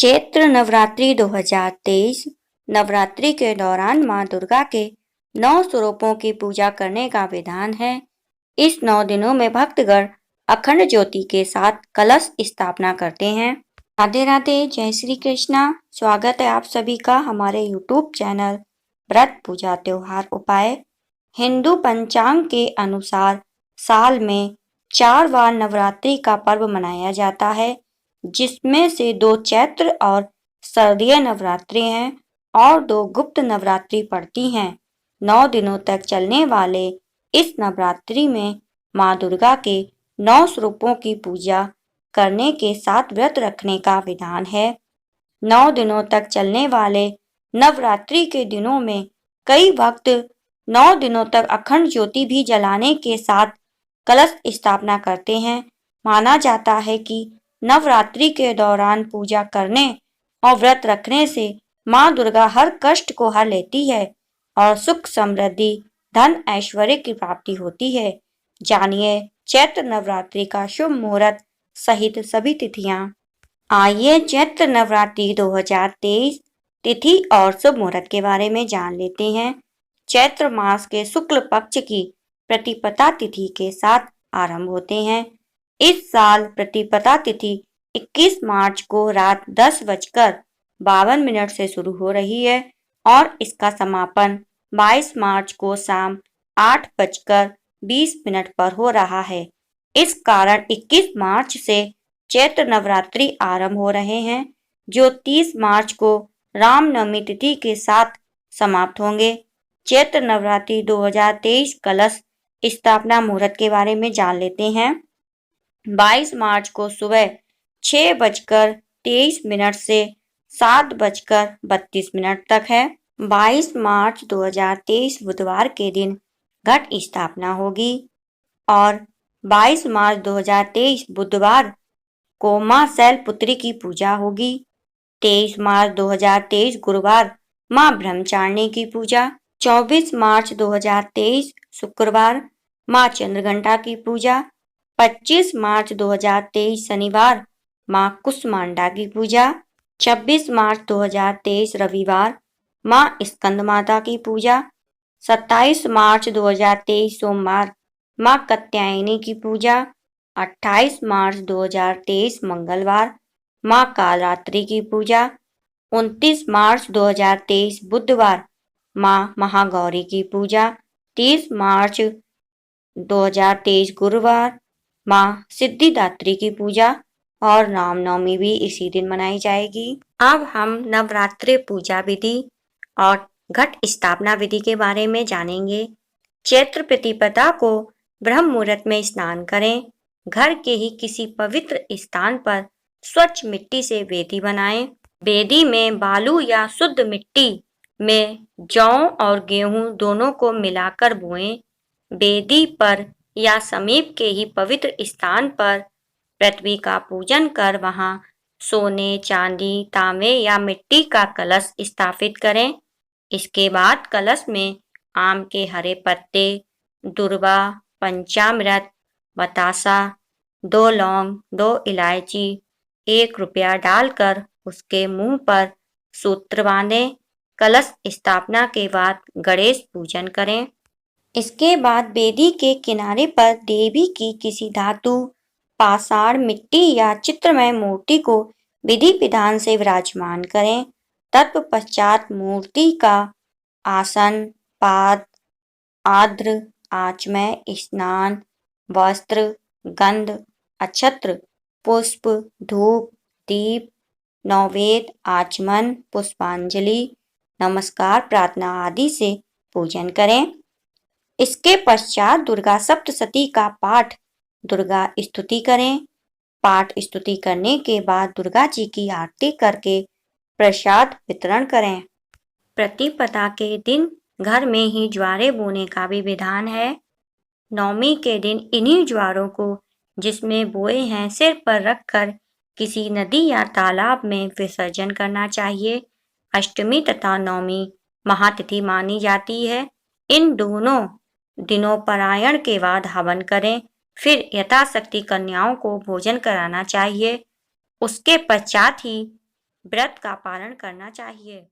चैत्र नवरात्रि 2023 नवरात्रि के दौरान मां दुर्गा के 9 स्वरूपों की पूजा करने का विधान है। इस 9 दिनों में भक्तगण अखंड ज्योति के साथ कलश स्थापना करते हैं। राधे राधे, जय श्री कृष्णा। स्वागत है आप सभी का हमारे YouTube चैनल व्रत पूजा त्योहार उपाय। हिंदू पंचांग के अनुसार साल में 4 बार नवरात्रि का पर्व मनाया जाता है, जिसमें से 2 चैत्र और शारदीय नवरात्रि हैं और 2 गुप्त नवरात्रि पड़ती हैं। 9 दिनों तक चलने वाले इस नवरात्रि में मां दुर्गा के 9 स्वरूपों की पूजा करने के साथ व्रत रखने का विधान है। 9 दिनों तक चलने वाले नवरात्रि के दिनों में कई भक्त 9 दिनों तक अखंड ज्योति भी जलाने के साथ कलश स्थापना करते हैं। माना जाता है कि नवरात्रि के दौरान पूजा करने और व्रत रखने से मां दुर्गा हर कष्ट को हर लेती है और सुख समृद्धि धन ऐश्वर्य की प्राप्ति होती है। जानिए चैत्र नवरात्रि का शुभ मुहूर्त सहित सभी तिथियां। आइए चैत्र नवरात्रि 2023 तिथि और शुभ मुहूर्त के बारे में जान लेते हैं। चैत्र मास के शुक्ल पक्ष की प्रतिपदा तिथि के साथ आरंभ होते हैं। इस साल प्रतिपदा तिथि 21 मार्च को रात 10:52 से शुरू हो रही है और इसका समापन 22 मार्च को शाम 8:20 पर हो रहा है। इस कारण 21 मार्च से चैत्र नवरात्रि आरंभ हो रहे हैं, जो 30 मार्च को रामनवमी तिथि के साथ समाप्त होंगे। चैत्र नवरात्रि 2023 कलश स्थापना मुहूर्त के बारे में जान लेते हैं। 22 मार्च को सुबह 6:23 से 7:32 तक है। 22 मार्च 2023 बुधवार के दिन घट स्थापना होगी और 22 मार्च 2023 बुधवार को मां शैलपुत्री की पूजा होगी। 23 मार्च 2023 गुरुवार मां ब्रह्मचारिणी की पूजा। 24 मार्च 2023 शुक्रवार मां चंद्रघंटा की पूजा। 25 मार्च 2023 शनिवार मां कुष्मांडा की पूजा। 26 मार्च 2023 रविवार मां स्कंद माता की पूजा। 27 मार्च 2023 सोमवार मां कात्यायनी की पूजा। 28 मार्च 2023 मंगलवार मां कालरात्रि की पूजा। 29 मार्च 2023 बुधवार मां महागौरी की पूजा। 30 मार्च 2023 गुरुवार मां सिद्धिदात्री की पूजा और रामनवमी भी इसी दिन मनाई जाएगी। अब हम नवरात्रि पूजा विधि और घट स्थापना विधि के बारे में जानेंगे। चैत्र प्रतिपदा को ब्रह्म मुहूर्त में स्नान करें। घर के ही किसी पवित्र स्थान पर स्वच्छ मिट्टी से वेदी बनाएं। वेदी में बालू या शुद्ध मिट्टी में जौ और गेहूं दोनों को मिलाकर बोएं। वेदी पर या समीप के ही पवित्र स्थान पर पृथ्वी का पूजन कर वहां सोने, चांदी, तांबे या मिट्टी का कलश स्थापित करें। इसके बाद कलश में आम के हरे पत्ते, दुर्वा, पंचामृत, बतासा, 2 लौंग, 2 इलायची, 1 रुपया डालकर उसके मुंह पर सूत्र बांधें। कलश स्थापना के बाद गणेश पूजन करें। इसके बाद वेदी के किनारे पर देवी की किसी धातु, पाषाण, मिट्टी या चित्रमय मूर्ति को विधि विधान से विराजमान करें। तत्पश्चात मूर्ति का आसन, पाद, आर्द्र आचमय स्नान, वस्त्र, गंध, अक्षत्र, पुष्प, धूप, दीप, नैवेद्य, आचमन, पुष्पांजलि, नमस्कार, प्रार्थना आदि से पूजन करें। इसके पश्चात दुर्गा सप्तशती का पाठ, दुर्गा स्तुति करें। पाठ स्तुति करने के बाद दुर्गा जी की आरती करके प्रसाद वितरण करें। प्रतिपदा के दिन घर में ही ज्वारे बोने का भी विधान है। नवमी के दिन इन्हीं ज्वारों को जिसमें बोए हैं सिर पर रखकर किसी नदी या तालाब में विसर्जन करना चाहिए। अष्टमी तथा नवमी महातिथि मानी जाती है। इन दोनों दिनों पारायण के बाद हवन करें, फिर यथाशक्ति कन्याओं को भोजन कराना चाहिए। उसके पश्चात ही व्रत का पालन करना चाहिए।